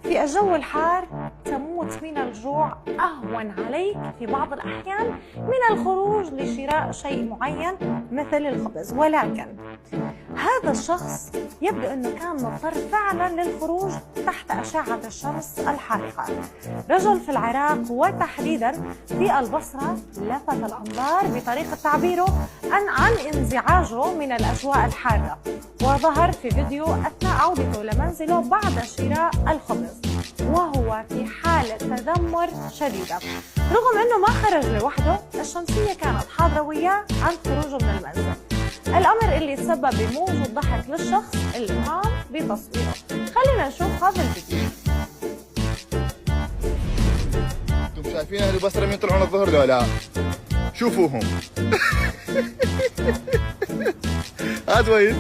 في الجو الحار تموت من الجوع أهون عليك في بعض الأحيان من الخروج لشراء شيء معين مثل الخبز، ولكن هذا الشخص يبدو أنه كان مضطر فعلا للخروج تحت أشعة الشمس الحارقة. رجل في العراق وتحديدا في البصرة لفت الأنظار بطريقة تعبيره عن انزعاجه من الأجواء الحارة، وظهر في فيديو أثناء عودته لمنزله بعد شراء الخبز وهو في حالة تذمر شديدة. رغم أنه ما خرج لوحده، الشمسية كانت حاضرة وياه عند خروجه من المنزل، الأمر اللي تسبب بموجة ضحك للشخص اللي قام بتصويره. خلينا نشوف هذا الفيديو. انتم شايفين اهل البصره من يطلعون الظهر لو لا؟ شوفوهم. هات وين